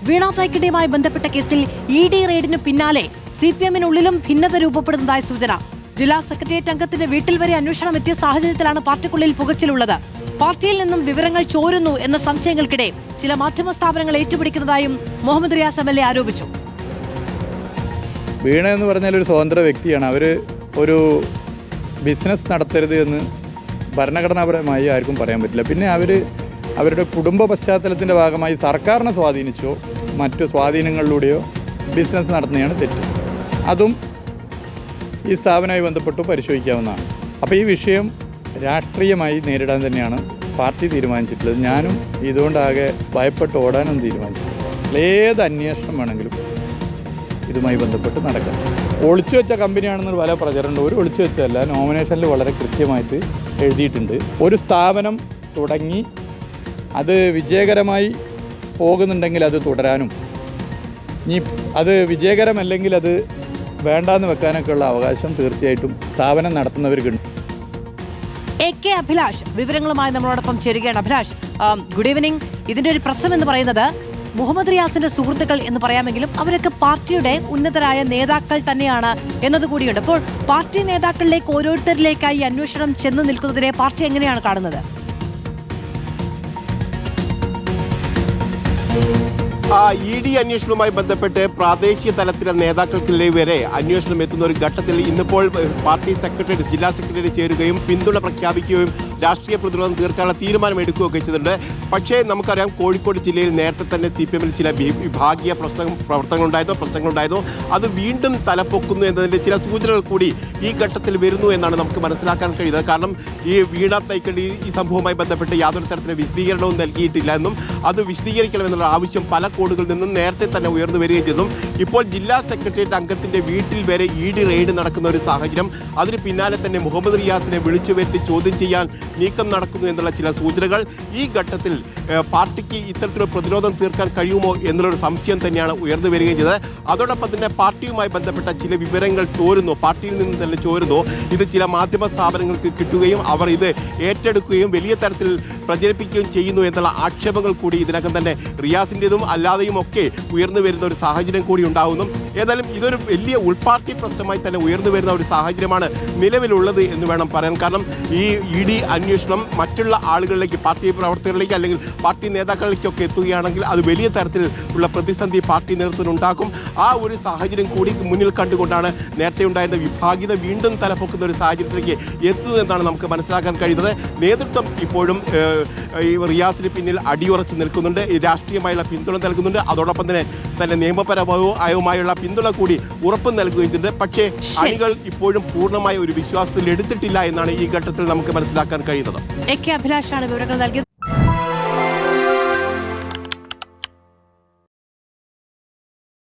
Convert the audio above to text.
വീണ തൈക്കടിയുമായി ബന്ധപ്പെട്ട കേസിൽ ഇഡി റെയ്ഡിന് പിന്നാലെ സിപിഎമ്മിനുള്ളിലും ഭിന്നത രൂപപ്പെടുന്നതായി സൂചന. ജില്ലാ സെക്രട്ടേറിയറ്റ് അംഗത്തിന്റെ വീട്ടിൽ വരെ അന്വേഷണം എത്തിയ സാഹചര്യത്തിലാണ് പാർട്ടിക്കുള്ളിൽ പുകച്ചിലുള്ളത്. പാർട്ടിയിൽ നിന്നും വിവരങ്ങൾ ചോരുന്നു എന്ന സംശയങ്ങൾക്കിടെ ചില മാധ്യമ സ്ഥാപനങ്ങൾ ഏറ്റുപിടിക്കുന്നതായും മുഹമ്മദ് റിയാസ് MLA ആരോപിച്ചു. വീണ എന്ന് പറഞ്ഞാൽ ഒരു സ്വതന്ത്ര വ്യക്തിയാണ്. അവർ ഒരു ബിസിനസ് നടത്തരുത് എന്ന് ഭരണഘടനാപരമായി ആർക്കും പറയാൻ പറ്റില്ല. പിന്നെ അവരുടെ കുടുംബ പശ്ചാത്തലത്തിൻ്റെ ഭാഗമായി സർക്കാരിനെ സ്വാധീനിച്ചോ മറ്റു സ്വാധീനങ്ങളിലൂടെയോ ബിസിനസ് നടത്തുന്നതാണ് തെറ്റ്. അതും ഈ സ്ഥാപനവുമായി ബന്ധപ്പെട്ട് പരിശോധിക്കാവുന്നതാണ്. അപ്പോൾ ഈ വിഷയം രാഷ്ട്രീയമായി നേരിടാൻ തന്നെയാണ് പാർട്ടി തീരുമാനിച്ചിട്ടുള്ളത്. ഞാനും ഇതുകൊണ്ടാകെ ഭയപ്പെട്ട് ഓടാനും തീരുമാനിച്ചിട്ടുണ്ട്. ഏത് അന്വേഷണം വേണമെങ്കിലും ഇതുമായി ബന്ധപ്പെട്ട് നടക്കാം. ഒളിച്ചു വെച്ച കമ്പനിയാണെന്നൊരു പല പ്രചരണമുണ്ട്. ഒരു ഒളിച്ചു വെച്ചല്ല, നോമിനേഷനിൽ വളരെ കൃത്യമായിട്ട് എഴുതിയിട്ടുണ്ട്. ഒരു സ്ഥാപനം തുടങ്ങി അത് വിജയകരമായി പോകുന്നുണ്ടെങ്കിൽ അത് തുടരാനും ഇനി അത് വിജയകരമല്ലെങ്കിൽ അത് വേണ്ടാന്ന് വെക്കാനൊക്കെയുള്ള അവകാശം തീർച്ചയായിട്ടും സ്ഥാപനം നടത്തുന്നവർക്കുണ്ട്. AK അഭിലാഷ് വിവരങ്ങളുമായി നമ്മളോടൊപ്പം ചേരുകയാണ്. Abhilash, good evening. ഇതിന്റെ ഒരു പ്രശ്നം എന്ന് പറയുന്നത് മുഹമ്മദ് റിയാസിന്റെ സുഹൃത്തുക്കൾ എന്ന് പറയാമെങ്കിലും അവരൊക്കെ പാർട്ടിയുടെ ഉന്നതരായ നേതാക്കൾ തന്നെയാണ് എന്നതുകൂടിയുണ്ട്. അപ്പോൾ പാർട്ടി നേതാക്കളിലേക്ക് ഓരോരുത്തരിലേക്കായി അന്വേഷണം ചെന്ന് നിൽക്കുന്നതിനെ പാർട്ടി എങ്ങനെയാണ് കാണുന്നത്? ED അന്വേഷണവുമായി ബന്ധപ്പെട്ട് പ്രാദേശിക തലത്തിലെ നേതാക്കൾക്കില്ലേ വരെ അന്വേഷണം എത്തുന്ന ഒരു ഘട്ടത്തിൽ ഇന്നിപ്പോൾ പാർട്ടി സെക്രട്ടറി ജില്ലാ സെക്രട്ടറി ചേരുകയും പിന്തുണ പ്രഖ്യാപിക്കുകയും രാഷ്ട്രീയ പ്രതിരോധം തീർക്കാനുള്ള തീരുമാനം എടുക്കുകയൊക്കെ ചെയ്തിട്ടുണ്ട്. പക്ഷേ നമുക്കറിയാം, കോഴിക്കോട് ജില്ലയിൽ നേരത്തെ തന്നെ CPM-ൽ ചില വിഭാഗീയ പ്രശ്നങ്ങളുണ്ടായിരുന്നു. അത് വീണ്ടും തലപ്പൊക്കുന്നു എന്നതിൻ്റെ ചില സൂചനകൾ കൂടി ഈ ഘട്ടത്തിൽ വരുന്നു എന്നാണ് നമുക്ക് മനസ്സിലാക്കാൻ കഴിയുന്നത്. കാരണം ഈ വീണ തൈക്കടി ഈ സംഭവവുമായി ബന്ധപ്പെട്ട് യാതൊരു തരത്തിലുള്ള വിശദീകരണവും നൽകിയിട്ടില്ല എന്നും അത് വിശദീകരിക്കണമെന്നുള്ള ആവശ്യം പല കോണുകളിൽ നിന്നും നേരത്തെ തന്നെ ഉയർന്നു വരികയും ചെയ്തു. ഇപ്പോൾ ജില്ലാ സെക്രട്ടേറിയറ്റ് അംഗത്തിന്റെ വീട്ടിൽ വരെ ED റെയ്ഡ് നടക്കുന്ന ഒരു സാഹചര്യം, അതിന് പിന്നാലെ തന്നെ മുഹമ്മദ് റിയാസിനെ വിളിച്ചു വരുത്തി ചോദ്യം ചെയ്യാൻ നീക്കം നടക്കുന്നു എന്നുള്ള ചില സൂചനകൾ ഈ ഘട്ടത്തിൽ പാർട്ടിക്ക് ഇത്തരത്തിലൊരു പ്രതിരോധം തീർക്കാൻ കഴിയുമോ എന്നുള്ളൊരു സംശയം തന്നെയാണ് ഉയർന്നു വരികയും ചെയ്തത്. അതോടൊപ്പം തന്നെ പാർട്ടിയുമായി ബന്ധപ്പെട്ട ചില വിവരങ്ങൾ പാർട്ടിയിൽ നിന്ന് തന്നെ ചോരുന്നു. ഇത് ചില മാധ്യമ സ്ഥാപനങ്ങൾക്ക് കിട്ടുകയും അവർ ഇത് ഏറ്റെടുക്കുകയും വലിയ തരത്തിൽ പ്രചരിപ്പിക്കുകയും ചെയ്യുന്നു എന്നുള്ള ആക്ഷേപങ്ങൾ കൂടി ഇതിനകം തന്നെ റിയാസിൻ്റെതും അല്ലാതെയും ഒക്കെ ഉയർന്നു വരുന്ന ഒരു സാഹചര്യം കൂടി ഉണ്ടാകുന്നു. ഏതായാലും ഇതൊരു വലിയ ഉൾപാർട്ടി പ്രശ്നമായി തന്നെ ഉയർന്നു വരുന്ന ഒരു സാഹചര്യമാണ് നിലവിലുള്ളത് എന്ന് വേണം പറയാൻ. കാരണം ഈ ED അന്വേഷണം മറ്റുള്ള ആളുകളിലേക്ക്, പാർട്ടി പ്രവർത്തകരിലേക്ക് അല്ലെങ്കിൽ പാർട്ടി നേതാക്കളിലേക്കൊക്കെ എത്തുകയാണെങ്കിൽ അത് വലിയ തരത്തിൽ ഉള്ള പ്രതിസന്ധി പാർട്ടി നേതൃത്വത്തിനുണ്ടാക്കും. ആ ഒരു സാഹചര്യം കൂടി മുന്നിൽ കണ്ടുകൊണ്ടാണ് നേരത്തെ ഉണ്ടായിരുന്ന വിഭാഗീയത വീണ്ടും തലപ്പൊക്കുന്ന ഒരു സാഹചര്യത്തിലേക്ക് എത്തുന്നതെന്നാണ് നമുക്ക് മനസ്സിലാക്കാൻ കഴിയുന്നത്. നേതൃത്വം ഇപ്പോഴും ഈ റിയാസിന് പിന്നിൽ അടിയുറച്ച് നിൽക്കുന്നുണ്ട്, രാഷ്ട്രീയമായുള്ള പിന്തുണ നൽകുന്നുണ്ട്. അതോടൊപ്പം തന്നെ നിയമപരമായുള്ള പിന്തുണ കൂടി ഉറപ്പ് നൽകുകയും ചെയ്തിട്ടുണ്ട്. പക്ഷേ അണികൾ ഇപ്പോഴും പൂർണ്ണമായ ഒരു വിശ്വാസത്തിൽ എടുത്തിട്ടില്ല എന്നാണ് ഈ ഘട്ടത്തിൽ നമുക്ക് മനസ്സിലാക്കാൻ കഴിയുന്നത്. AK അഭിലാഷാണ് വിവരങ്ങൾ നൽകിയത്.